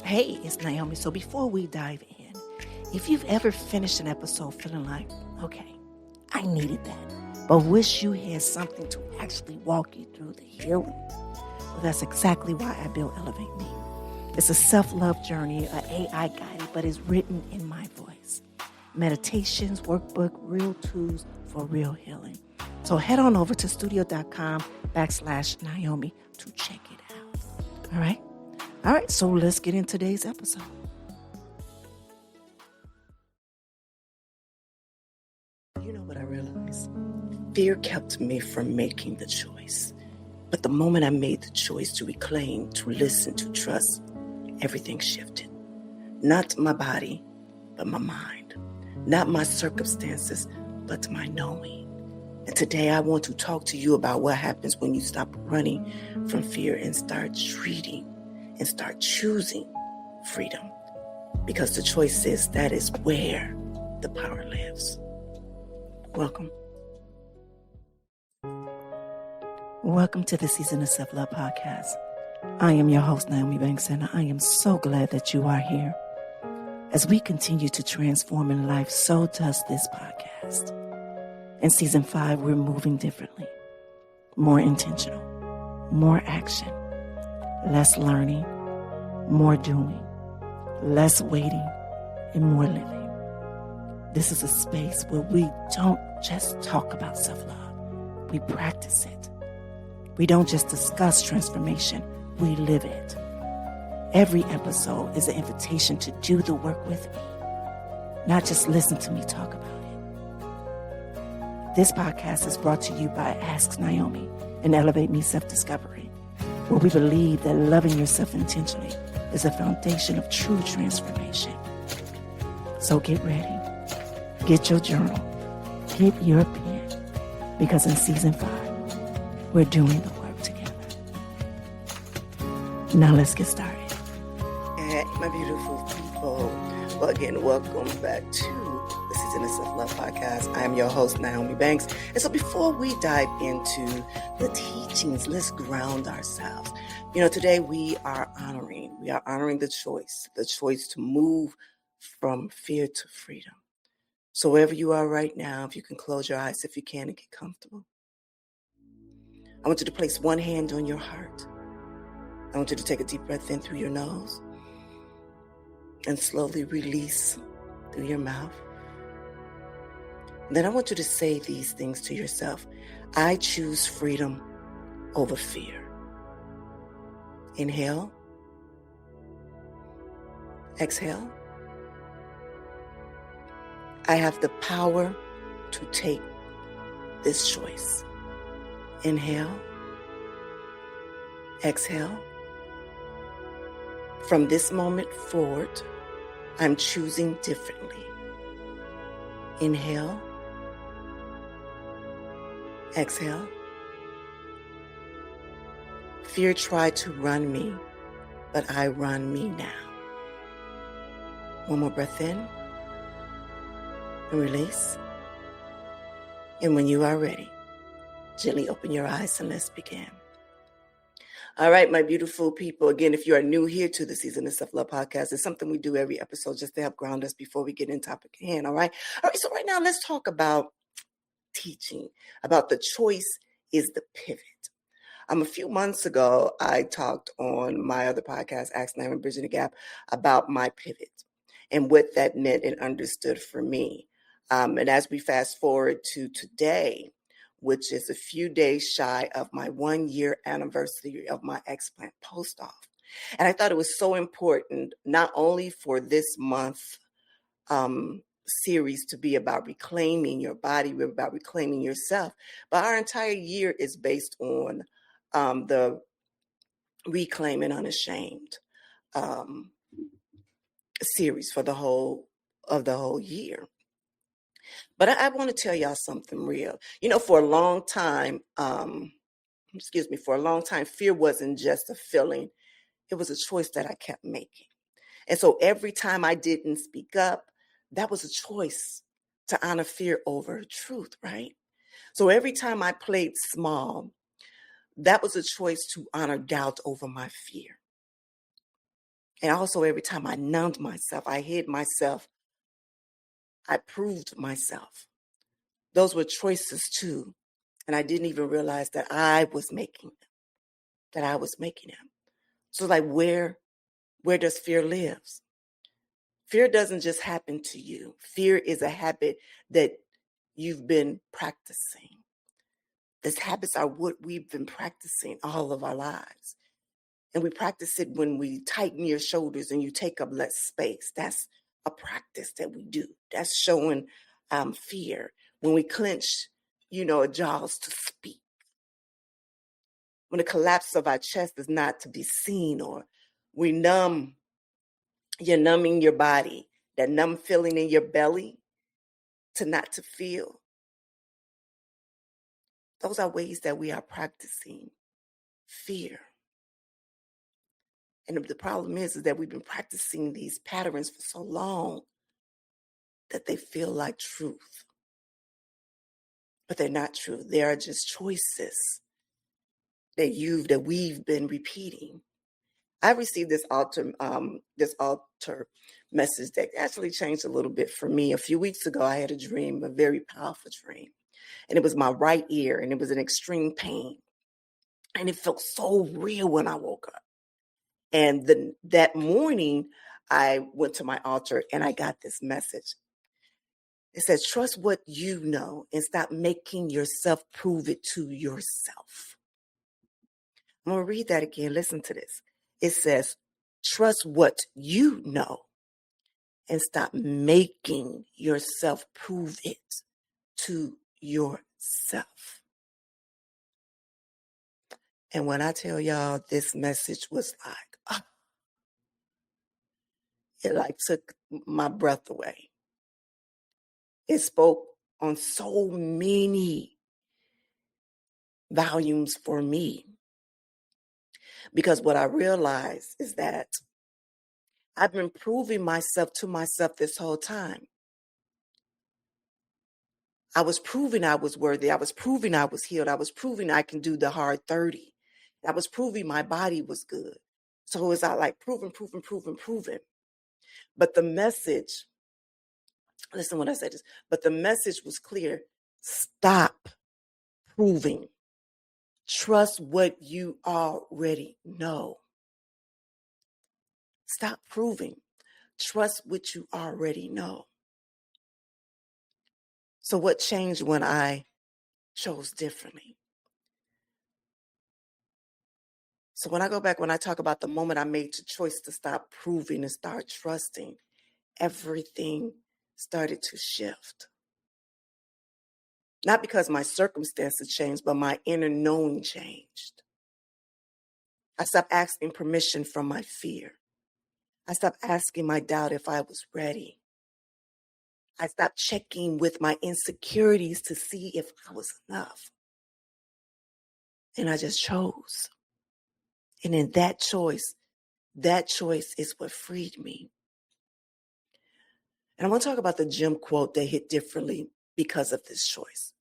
Hey, it's Nyomi. So before we dive in, if you've ever finished an episode feeling like, okay, I needed that, but wish you had something to actually walk you through the healing, well, that's exactly why I built Elevate Me. It's a self-love journey, an AI guided, but it's written in my voice. Meditations, workbook, real tools for real healing. So head on over to studio.com/Nyomi to check it out. All right? All right, so let's get into today's episode. You know what I realized? Fear kept me from making the choice. But the moment I made the choice to reclaim, to listen, to trust, everything shifted. Not my body, but my mind. Not my circumstances, but my knowing. And today I want to talk to you about what happens when you stop running from fear and start treating and start choosing freedom. Because the choice is that is where the power lives. Welcome. Welcome to the Season of Self-Love podcast. I am your host, NmW&x, and I am so glad that you are here. As we continue to transform in life, so does this podcast. In Season 5, we're moving differently, more intentional, more action, less learning, more doing, less waiting, and more living. This is a space where we don't just talk about self-love, we practice it. We don't just discuss transformation, we live it. Every episode is an invitation to do the work with me, not just listen to me talk about it. This podcast is brought to you by Ask Nyomi and Elevate Me Self-Discovery, where we believe that loving yourself intentionally is a foundation of true transformation. So get ready, get your journal, get your pen, because in Season 5, we're doing the work together. Now let's get started. Hey, my beautiful people. Well, again, welcome back to the Season of Self-Love podcast. I am your host, NmW&x. And so before we dive into the teachings, let's ground ourselves. You know, today we are honoring the choice to move from fear to freedom. So wherever you are right now, if you can close your eyes, if you can, and get comfortable. I want you to place one hand on your heart. I want you to take a deep breath in through your nose and slowly release through your mouth. And then I want you to say these things to yourself. I choose freedom over fear. Inhale. Exhale. I have the power to take this choice. Inhale. Exhale. From this moment forward, I'm choosing differently. Inhale. Exhale. Fear tried to run me, but I run me now. One more breath in and release. And when you are ready, gently open your eyes and let's begin. All right, my beautiful people. Again, if you are new here to the Season of Self-Love podcast, it's something we do every episode just to help ground us before we get in topic at hand. All right. So right now, let's talk about teaching, about the choice is the pivot. A few months ago, I talked on my other podcast, Ask Nyomi Bridging the Gap, about my pivot and what that meant and understood for me. And as we fast forward to today, which is a few days shy of my 1-year anniversary of my explant post-op. And I thought it was so important, not only for this month series to be about reclaiming your body, about reclaiming yourself, but our entire year is based on the Reclaim and Unashamed series for the whole year. But I want to tell y'all something real. You know, for a long time, fear wasn't just a feeling. It was a choice that I kept making. And so every time I didn't speak up, that was a choice to honor fear over truth, right? So every time I played small, that was a choice to honor doubt over my fear. And also every time I numbed myself, I hid myself, I proved myself. Those were choices too. And I didn't even realize that I was making them. So like where does fear live? Fear doesn't just happen to you. Fear is a habit that you've been practicing. These habits are what we've been practicing all of our lives. And we practice it when we tighten your shoulders and you take up less space. That's a practice that we do. That's showing fear. When we clench, our jaws to speak. When the collapse of our chest is not to be seen, or you're numbing your body, that numb feeling in your belly to not to feel. Those are ways that we are practicing fear. And the problem is that we've been practicing these patterns for so long that they feel like truth. But they're not true. They are just choices that we've been repeating. I received this altar message that actually changed a little bit for me. A few weeks ago, I had a dream, a very powerful dream. And it was my right ear, and it was an extreme pain. And it felt so real when I woke up. And that morning, I went to my altar and I got this message. It says, trust what you know and stop making yourself prove it to yourself. I'm going to read that again. Listen to this. It says, trust what you know and stop making yourself prove it to yourself. And when I tell y'all, this message was like, it like took my breath away. It spoke on so many volumes for me. Because what I realized is that I've been proving myself to myself this whole time. I was proving I was worthy. I was proving I was healed. I was proving I can do the hard 30. I was proving my body was good. So it was like proving. But the message, listen when I said this, but the message was clear. Stop proving. Trust what you already know. Stop proving. Trust what you already know. So what changed when I chose differently? So when I talk about the moment I made the choice to stop proving and start trusting, everything started to shift. Not because my circumstances changed, but my inner knowing changed. I stopped asking permission from my fear. I stopped asking my doubt if I was ready. I stopped checking with my insecurities to see if I was enough. And I just chose. And in that choice is what freed me. And I want to talk about the gym quote that hit differently because of this choice.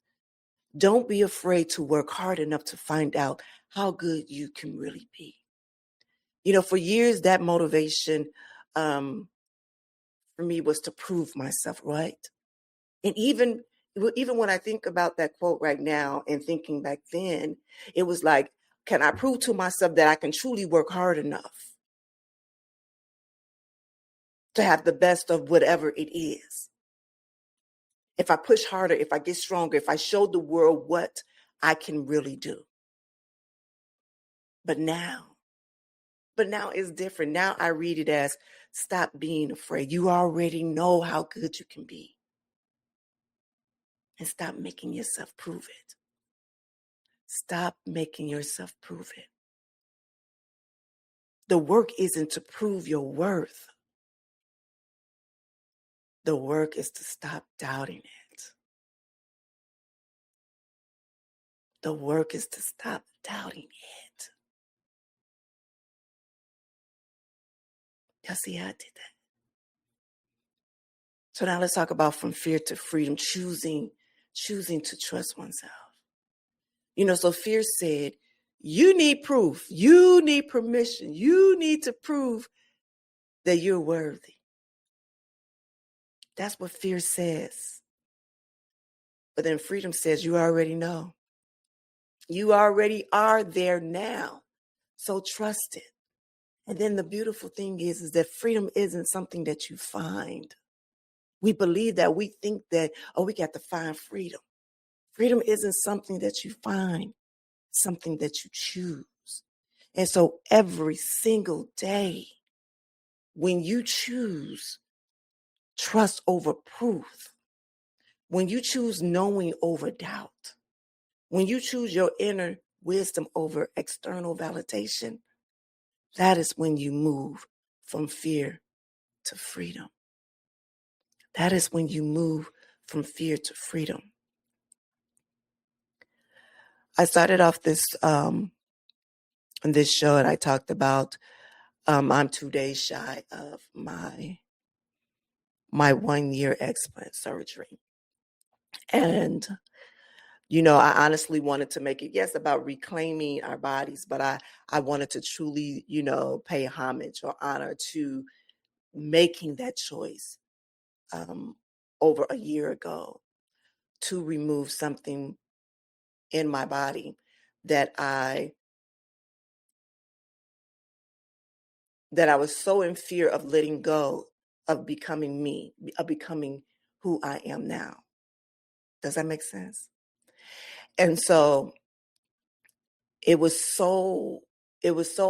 Don't be afraid to work hard enough to find out how good you can really be. For years, that motivation for me was to prove myself right. And even when I think about that quote right now and thinking back then, it was like, can I prove to myself that I can truly work hard enough to have the best of whatever it is? If I push harder, if I get stronger, if I show the world what I can really do. But now it's different. Now I read it as stop being afraid. You already know how good you can be. And stop making yourself prove it. Stop making yourself prove it. The work isn't to prove your worth. The work is to stop doubting it. The work is to stop doubting it. Y'all see how I did that? So now let's talk about from fear to freedom, choosing to trust oneself. So fear said, you need proof. You need permission. You need to prove that you're worthy. That's what fear says. But then freedom says you already know. You already are there now. So trust it. And then the beautiful thing is that freedom isn't something that you find. We believe that, we think that, oh, we got to find freedom. Freedom isn't something that you find, something that you choose. And so every single day, when you choose trust over proof, when you choose knowing over doubt, when you choose your inner wisdom over external validation, that is when you move from fear to freedom. That is when you move from fear to freedom. I started off this show, and I talked about I'm 2 days shy of my 1-year explant surgery. And, I honestly wanted to make it, yes, about reclaiming our bodies, but I wanted to truly, pay homage or honor to making that choice over a year ago to remove something in my body that I was so in fear of letting go of becoming me, of becoming who I am now. Does that make sense? And so it was so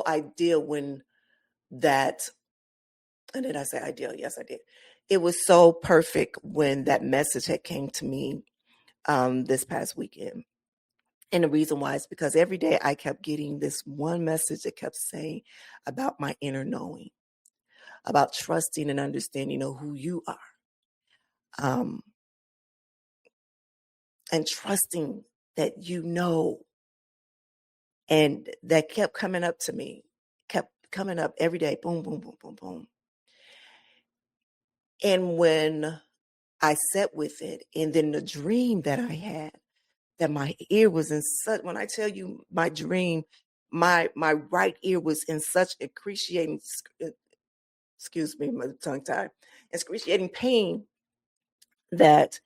ideal when that, and did I say ideal? Yes, I did. It was so perfect when that message had came to me this past weekend. And the reason why is because every day I kept getting this one message that kept saying about my inner knowing, about trusting and understanding, who you are. And trusting that and that kept coming up to me, kept coming up every day, boom, boom, boom, boom, boom. And when I sat with it, and then the dream that I had, that my ear was in such, when I tell you my dream, my right ear was in such excruciating, excuse me, my tongue tied, excruciating pain that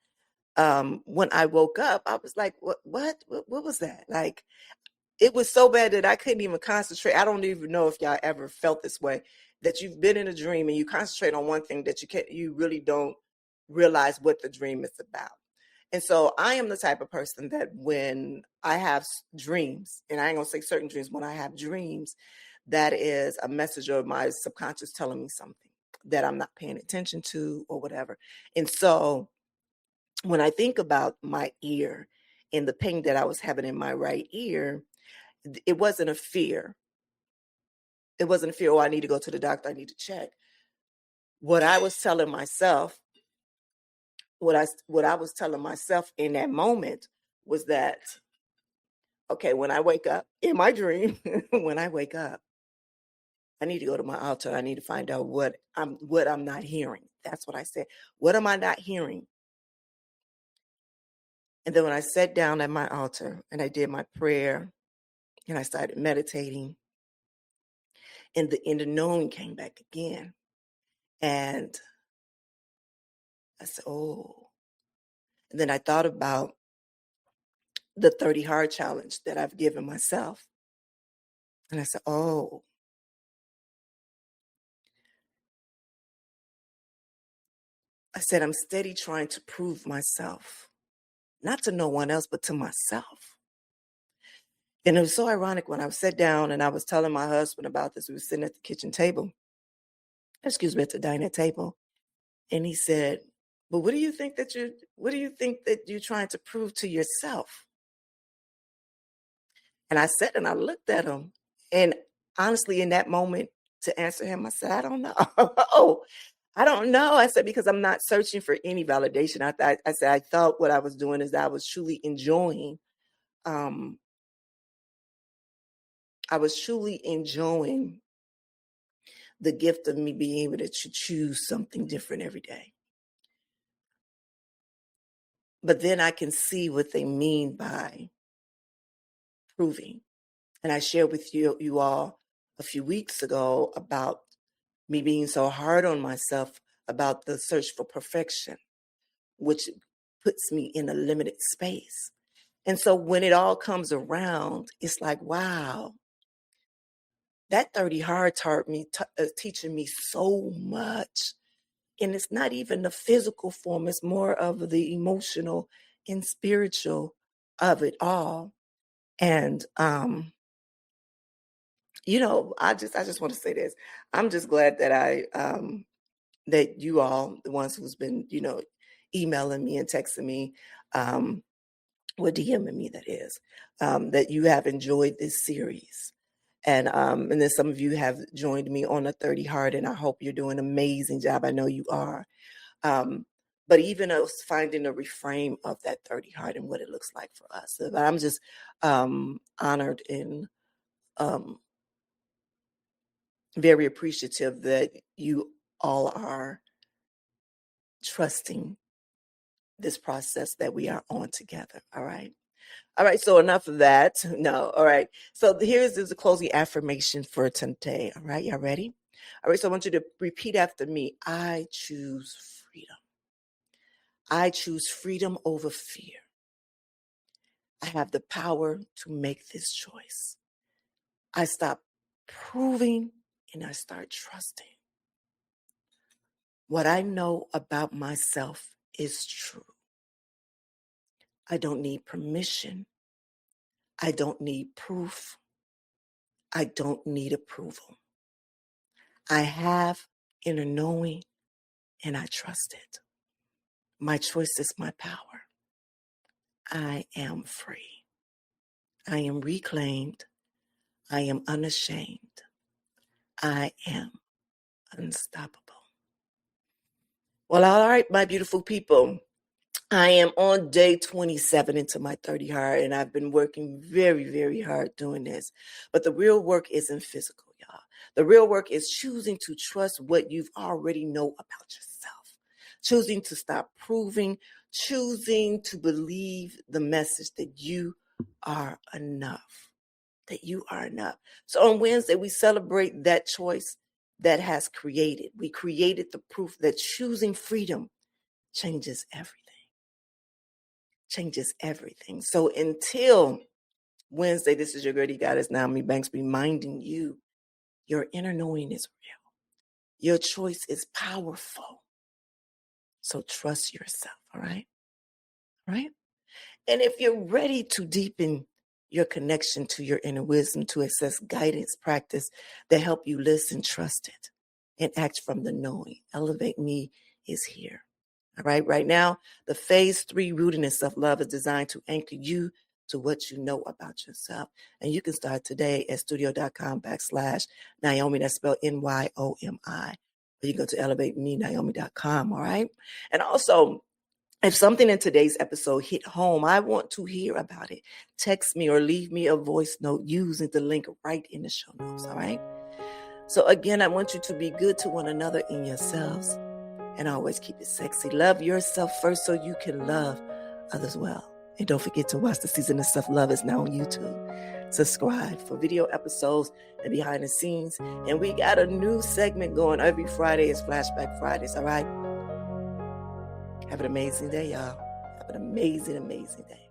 when I woke up, I was like, what was that? Like, it was so bad that I couldn't even concentrate. I don't even know if y'all ever felt this way, that you've been in a dream and you concentrate on one thing that you really don't realize what the dream is about. And so I am the type of person that when I have dreams, and I ain't gonna say certain dreams, when I have dreams, that is a message of my subconscious telling me something that I'm not paying attention to or whatever. And so when I think about my ear and the pain that I was having in my right ear, it wasn't a fear. It wasn't a fear, oh, I need to go to the doctor, I need to check. What I was telling myself, what I was telling myself in that moment was that, okay, when I wake up in my dream, when I wake up, I need to go to my altar. I need to find out what I'm not hearing. That's what I said. What am I not hearing? And then when I sat down at my altar and I did my prayer and I started meditating, and the knowing came back again. And I said, oh. And then I thought about the 30 hard challenge that I've given myself. And I said, oh. I said, I'm steady trying to prove myself, not to no one else, but to myself. And it was so ironic when I sat down and I was telling my husband about this. We were sitting at the kitchen table, at the dining table. And he said, but what do you think that you're trying to prove to yourself? And I sat and I looked at him. And honestly, in that moment, to answer him, I said, I don't know. I don't know. I said, because I'm not searching for any validation. I said, I thought what I was doing is that I was truly enjoying, the gift of me being able to choose something different every day. But then I can see what they mean by proving. And I shared with you all a few weeks ago about me being so hard on myself about the search for perfection, which puts me in a limited space. And so when it all comes around, it's like, wow, that 30 hard taught me, teaching me so much. And it's not even the physical form, it's more of the emotional and spiritual of it all. And I just want to say this. I'm just glad that that you all, the ones who's been, emailing me and texting me, or DMing me, that is, that you have enjoyed this series. And then some of you have joined me on a 30 Hard, and I hope you're doing an amazing job. I know you are. But even us finding a reframe of that 30 Hard and what it looks like for us. But I'm just honored and very appreciative that you all are trusting this process that we are on together. All right. All right. So enough of that. No. All right. So here's the closing affirmation for today. All right. Y'all ready? All right. So I want you to repeat after me. I choose freedom. I choose freedom over fear. I have the power to make this choice. I stop proving and I start trusting. What I know about myself is true. I don't need permission. I don't need proof. I don't need approval. I have inner knowing and I trust it. My choice is my power. I am free. I am reclaimed. I am unashamed. I am unstoppable. Well, all right, my beautiful people. I am on day 27 into my 30 hard, and I've been working very, very hard doing this. But the real work isn't physical, y'all. The real work is choosing to trust what you've already know about yourself, choosing to stop proving, choosing to believe the message that you are enough, that you are enough. So on Wednesday, we celebrate that choice that has created. We created the proof that choosing freedom changes everything. Changes everything. So until Wednesday, this is your Girdy Goddess, Nyomi Banks, reminding you your inner knowing is real. Your choice is powerful. So trust yourself, all right? All right? And if you're ready to deepen your connection to your inner wisdom, to access guidance practice that help you listen, trust it, and act from the knowing, Elevate Me is here. All right. Right now, the phase 3 rooting in self-love is designed to anchor you to what you know about yourself. And you can start today at studio.com/Nyomi. That's spelled Nyomi. Or you can go to elevatemenyomi.com. All right. And also, if something in today's episode hit home, I want to hear about it. Text me or leave me a voice note using the link right in the show notes. All right. So again, I want you to be good to one another in yourselves. And always keep it sexy. Love yourself first so you can love others well. And don't forget to watch the Season of Self-Love. It's now on YouTube. Subscribe for video episodes and behind the scenes. And we got a new segment going every Friday. It's Flashback Fridays, all right? Have an amazing day, y'all. Have an amazing, amazing day.